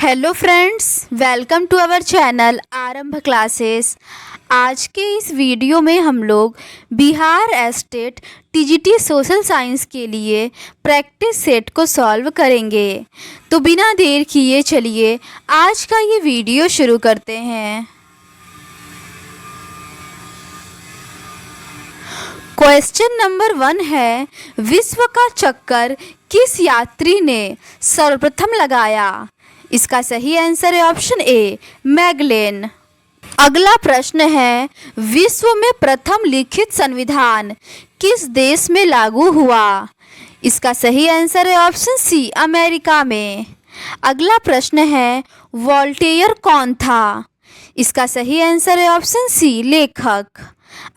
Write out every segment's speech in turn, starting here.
Hello friends, welcome to our channel Aarambh classes. आज के इस वीडियो में हम लोग Bihar state TGT social science के लिए प्रैक्टिस सेट को सॉल्व करेंगे। तो बिना देर किए चलिए आज का ये वीडियो शुरू करते हैं। क्वेश्चन नंबर 1 है, विश्व का चक्कर किस यात्री ने सर्वप्रथम लगाया? इसका सही आंसर है ऑप्शन ए, मैगलेन। अगला प्रश्न है, विश्व में प्रथम लिखित संविधान किस देश में लागू हुआ? इसका सही आंसर है ऑप्शन सी, अमेरिका में। अगला प्रश्न है, वोल्टेयर कौन था? इसका सही आंसर है ऑप्शन सी, लेखक।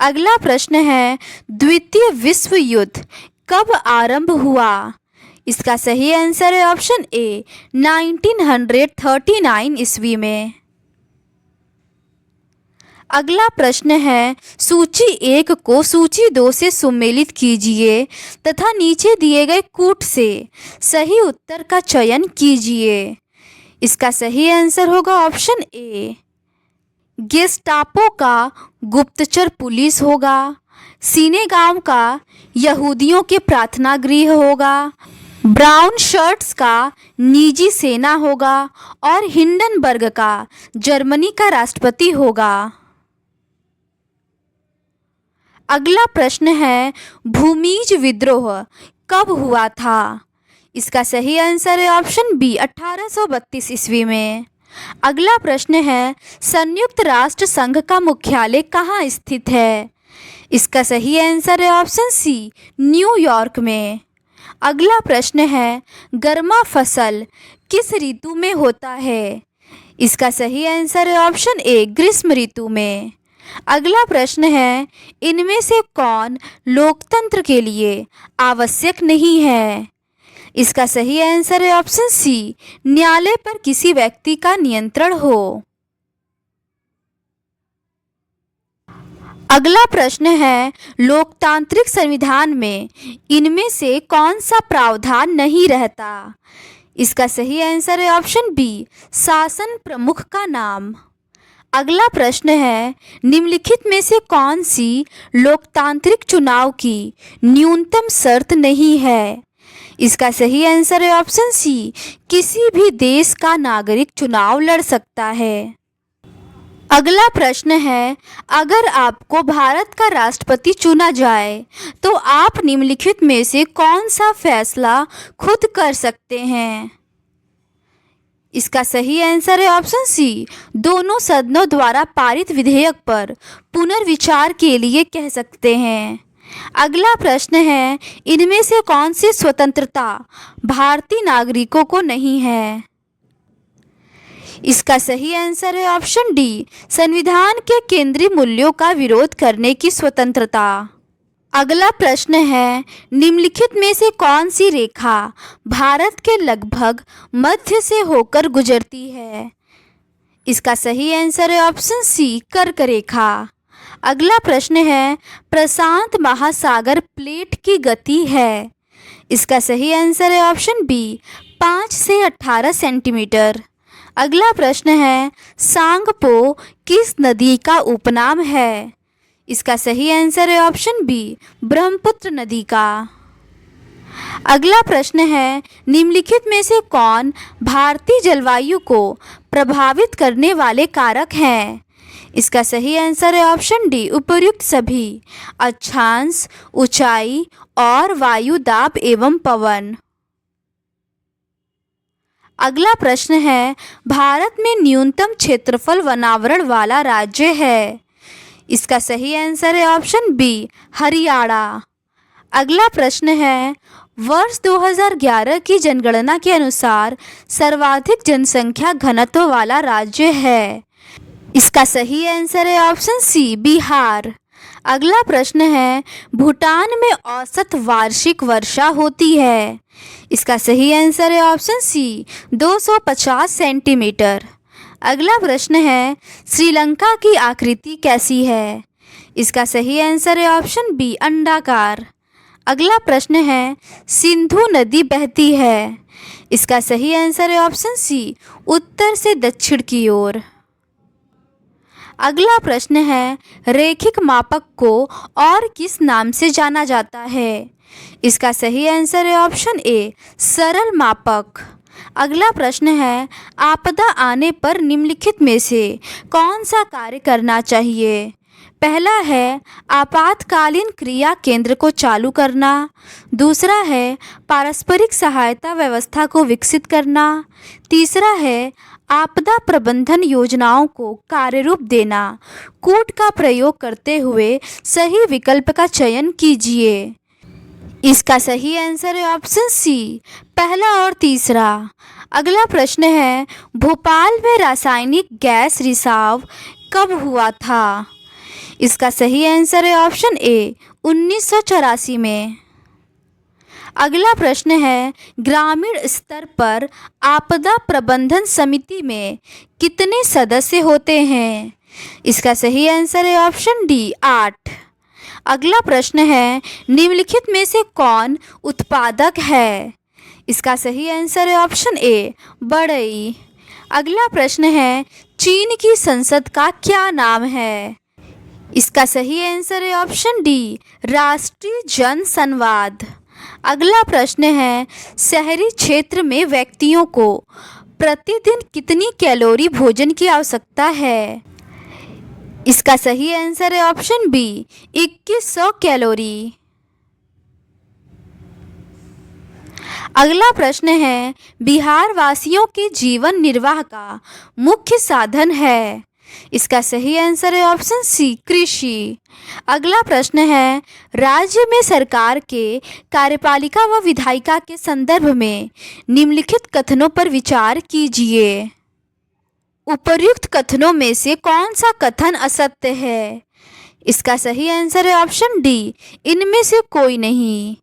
अगला प्रश्न है, द्वितीय विश्व युद्ध कब आरंभ हुआ? इसका सही आंसर है ऑप्शन ए, 1939 ईस्वी में। अगला प्रश्न है, सूची 1 को सूची 2 से सुमेलित कीजिए तथा नीचे दिए गए कूट से सही उत्तर का चयन कीजिए। इसका सही आंसर होगा ऑप्शन ए, गेस्टापो का गुप्तचर पुलिस होगा, सिनेगांव का यहूदियों के प्रार्थना गृह होगा, ब्राउन शर्ट्स का निजी सेना होगा और हिंडनबर्ग का जर्मनी का राष्ट्रपति होगा। अगला प्रश्न है, भूमिज विद्रोह कब हुआ था? इसका सही आंसर है ऑप्शन बी, 1832 ईस्वी में। अगला प्रश्न है, संयुक्त राष्ट्र संघ का मुख्यालय कहाँ स्थित है? इसका सही आंसर है ऑप्शन सी, न्यूयॉर्क में। अगला प्रश्न है, गर्मा फसल किस ऋतु में होता है? इसका सही आंसर है ऑप्शन ए, ग्रीष्म ऋतु में। अगला प्रश्न है, इनमें से कौन लोकतंत्र के लिए आवश्यक नहीं है? इसका सही आंसर है ऑप्शन सी, न्यायालय पर किसी व्यक्ति का नियंत्रण हो। अगला प्रश्न है, लोकतांत्रिक संविधान में इनमें से कौन सा प्रावधान नहीं रहता? इसका सही आंसर है ऑप्शन बी, शासन प्रमुख का नाम। अगला प्रश्न है, निम्नलिखित में से कौन सी लोकतांत्रिक चुनाव की न्यूनतम शर्त नहीं है? इसका सही आंसर है ऑप्शन सी, किसी भी देश का नागरिक चुनाव लड़ सकता है। अगला प्रश्न है, अगर आपको भारत का राष्ट्रपति चुना जाए तो आप निम्नलिखित में से कौन सा फैसला खुद कर सकते हैं? इसका सही आंसर है ऑप्शन सी, दोनों सदनों द्वारा पारित विधेयक पर पुनर्विचार के लिए कह सकते हैं। अगला प्रश्न है, इनमें से कौन सी स्वतंत्रता भारतीय नागरिकों को नहीं है? इसका सही आंसर है ऑप्शन डी, संविधान के केंद्रीय मूल्यों का विरोध करने की स्वतंत्रता। अगला प्रश्न है, निम्नलिखित में से कौन सी रेखा भारत के लगभग मध्य से होकर गुजरती है? इसका सही आंसर है ऑप्शन सी, कर्क रेखा। अगला प्रश्न है, प्रशांत महासागर प्लेट की गति है? इसका सही आंसर है ऑप्शन बी, 5 से 18 सेंटीमीटर। अगला प्रश्न है, सांगपो किस नदी का उपनाम है? इसका सही आंसर है ऑप्शन बी, ब्रह्मपुत्र नदी का। अगला प्रश्न है, निम्नलिखित में से कौन भारतीय जलवायु को प्रभावित करने वाले कारक हैं? इसका सही आंसर है ऑप्शन डी, उपर्युक्त सभी, अक्षांश, ऊंचाई और वायु दाब एवं पवन। अगला प्रश्न है, भारत में न्यूनतम क्षेत्रफल वनावरण वाला राज्य है? इसका सही आंसर है ऑप्शन बी, हरियाणा। अगला प्रश्न है, वर्ष 2011 की जनगणना के अनुसार सर्वाधिक जनसंख्या घनत्व वाला राज्य है? इसका सही आंसर है ऑप्शन सी, बिहार। अगला प्रश्न है, भूटान में औसत वार्षिक वर्षा होती है? इसका सही आंसर है ऑप्शन सी, 250 सेंटीमीटर। अगला प्रश्न है, श्रीलंका की आकृति कैसी है? इसका सही आंसर है ऑप्शन बी, अंडाकार। अगला प्रश्न है, सिंधु नदी बहती है? इसका सही आंसर है ऑप्शन सी, उत्तर से दक्षिण की ओर। अगला प्रश्न है, रैखिक मापक को और किस नाम से जाना जाता है? इसका सही आंसर है ऑप्शन ए, सरल मापक। अगला प्रश्न है, आपदा आने पर निम्नलिखित में से कौन सा कार्य करना चाहिए? पहला है आपातकालीन क्रिया केंद्र को चालू करना, दूसरा है पारस्परिक सहायता व्यवस्था को विकसित करना, तीसरा है आपदा प्रबंधन योजनाओं को कार्यरूप देना। कूट का प्रयोग करते हुए सही विकल्प का चयन कीजिए। इसका सही आंसर है ऑप्शन सी, पहला और तीसरा। अगला प्रश्न है, भोपाल में रासायनिक गैस रिसाव कब हुआ था? इसका सही आंसर है ऑप्शन ए, 1984 में। अगला प्रश्न है, ग्रामीण स्तर पर आपदा प्रबंधन समिति में कितने सदस्य होते हैं? इसका सही आंसर है ऑप्शन डी, 8। अगला प्रश्न है, निम्नलिखित में से कौन उत्पादक है? इसका सही आंसर है ऑप्शन ए, बढ़ई। अगला प्रश्न है, चीन की संसद का क्या नाम है? इसका सही आंसर है ऑप्शन डी, राष्ट्रीय जन संवाद। अगला प्रश्न है, शहरी क्षेत्र में व्यक्तियों को प्रतिदिन कितनी कैलोरी भोजन की आवश्यकता है? इसका सही आंसर है ऑप्शन बी, 2100 कैलोरी। अगला प्रश्न है, बिहार वासियों के जीवन निर्वाह का मुख्य साधन है? इसका सही आंसर है ऑप्शन सी, कृषि। अगला प्रश्न है, राज्य में सरकार के कार्यपालिका व विधायिका के संदर्भ में निम्नलिखित कथनों पर विचार कीजिए। उपर्युक्त कथनों में से कौन सा कथन असत्य है? इसका सही आंसर है ऑप्शन डी, इनमें से कोई नहीं।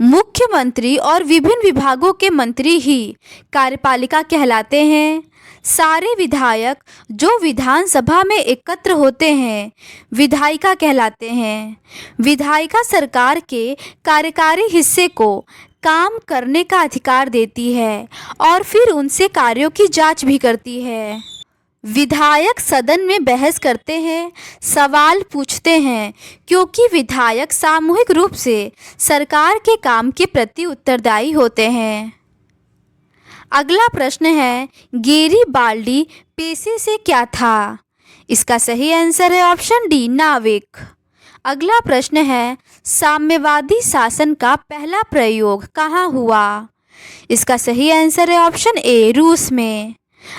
मुख्यमंत्री और विभिन्न विभागों के मंत्री ही कार्यपालिका कहलाते हैं। सारे विधायक जो विधानसभा में एकत्र होते हैं विधायिका कहलाते हैं। विधायिका सरकार के कार्यकारी हिस्से को काम करने का अधिकार देती है और फिर उनसे कार्यों की जांच भी करती है। विधायक सदन में बहस करते हैं, सवाल पूछते हैं, क्योंकि विधायक सामूहिक रूप से सरकार के काम के प्रति उत्तरदायी होते हैं। अगला प्रश्न है, गैरिबाल्डी पेशे से क्या था? इसका सही आंसर है ऑप्शन डी, नाविक। अगला प्रश्न है, साम्यवादी शासन का पहला प्रयोग कहाँ हुआ? इसका सही आंसर है ऑप्शन ए, रूस में।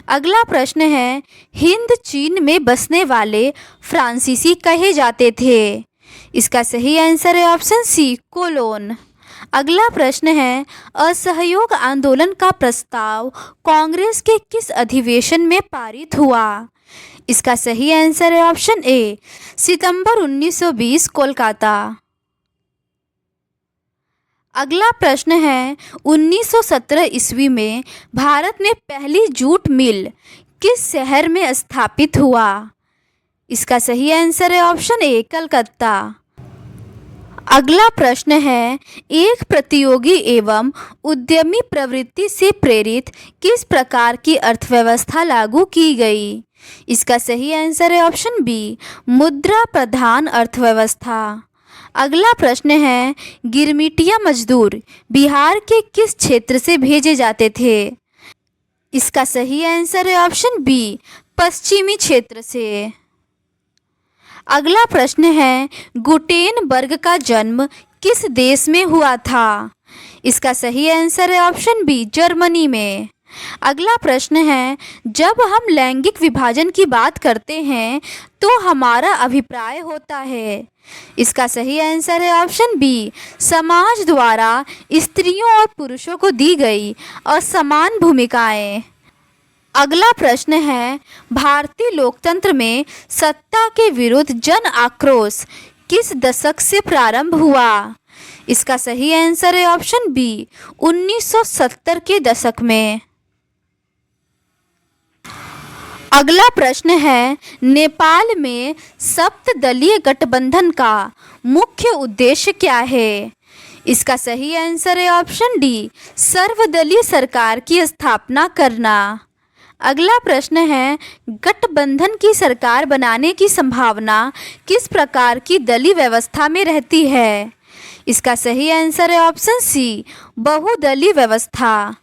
अगला प्रश्न है, हिंद चीन में बसने वाले फ्रांसीसी कहे जाते थे? इसका सही आंसर है ऑप्शन सी, कोलोन। अगला प्रश्न है, असहयोग आंदोलन का प्रस्ताव कांग्रेस के किस अधिवेशन में पारित हुआ? इसका सही आंसर है ऑप्शन ए, सितंबर 1920, कोलकाता। अगला प्रश्न है, 1917 ईस्वी में भारत में पहली जूट मिल किस शहर में स्थापित हुआ? इसका सही आंसर है ऑप्शन ए, कलकत्ता। अगला प्रश्न है, एक प्रतियोगी एवं उद्यमी प्रवृत्ति से प्रेरित किस प्रकार की अर्थव्यवस्था लागू की गई? इसका सही आंसर है ऑप्शन बी, मुद्रा प्रधान अर्थव्यवस्था। अगला प्रश्न है, गिरमिटिया मजदूर बिहार के किस क्षेत्र से भेजे जाते थे? इसका सही आंसर है ऑप्शन बी, पश्चिमी क्षेत्र से। अगला प्रश्न है, गुटेनबर्ग का जन्म किस देश में हुआ था? इसका सही आंसर है ऑप्शन बी, जर्मनी में। अगला प्रश्न है, जब हम लैंगिक विभाजन की बात करते हैं तो हमारा अभिप्राय होता है? इसका सही आंसर है ऑप्शन बी, समाज द्वारा स्त्रियों और पुरुषों को दी गई असमान भूमिकाएं। अगला प्रश्न है, भारतीय लोकतंत्र में सत्ता के विरुद्ध जन आक्रोश किस दशक से प्रारंभ हुआ? इसका सही आंसर है ऑप्शन बी, 1970 के दशक में। अगला प्रश्न है, नेपाल में सप्तदलीय गठबंधन का मुख्य उद्देश्य क्या है? इसका सही आंसर है ऑप्शन डी, सर्वदलीय सरकार की स्थापना करना। अगला प्रश्न है, गठबंधन की सरकार बनाने की संभावना किस प्रकार की दलीय व्यवस्था में रहती है? इसका सही आंसर है ऑप्शन सी, बहुदलीय व्यवस्था।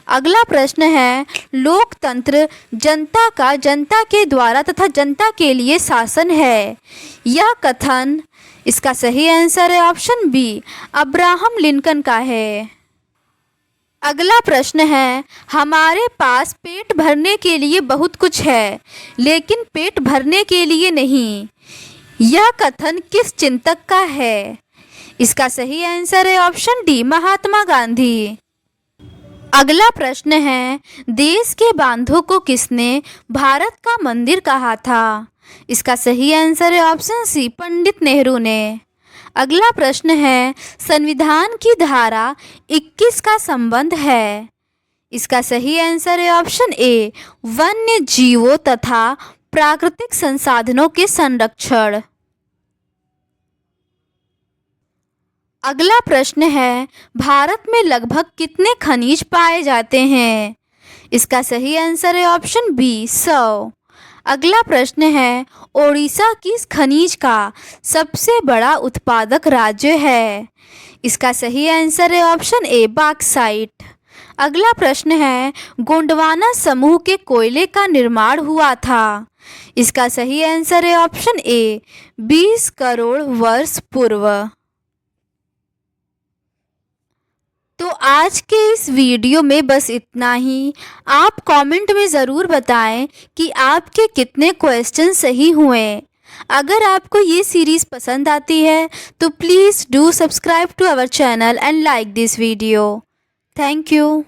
अगला प्रश्न है, लोकतंत्र जनता का जनता के द्वारा तथा जनता के लिए शासन है, यह कथन इसका सही आंसर है ऑप्शन बी, अब्राहम लिंकन का है। अगला प्रश्न है, हमारे पास पेट भरने के लिए बहुत कुछ है लेकिन पेट भरने के लिए नहीं, यह कथन किस चिंतक का है? इसका सही आंसर है ऑप्शन डी, महात्मा गांधी। अगला प्रश्न है, देश के बांधों को किसने भारत का मंदिर कहा था? इसका सही आंसर है ऑप्शन सी, पंडित नेहरू ने। अगला प्रश्न है, संविधान की धारा 21 का संबंध है? इसका सही आंसर है ऑप्शन ए, वन्य जीवों तथा प्राकृतिक संसाधनों के संरक्षण। अगला प्रश्न है, भारत में लगभग कितने खनिज पाए जाते हैं? इसका सही आंसर है ऑप्शन बी, 100। अगला प्रश्न है, ओडिशा किस खनिज का सबसे बड़ा उत्पादक राज्य है? इसका सही आंसर है ऑप्शन ए, बॉक्साइट। अगला प्रश्न है, गोंडवाना समूह के कोयले का निर्माण हुआ था? इसका सही आंसर है ऑप्शन ए, 20 करोड़ वर्ष पूर्व। तो आज के इस वीडियो में बस इतना ही। आप कमेंट में ज़रूर बताएं कि आपके कितने क्वेश्चन सही हुए। अगर आपको ये सीरीज़ पसंद आती है तो please do subscribe to our channel and like this video. Thank you.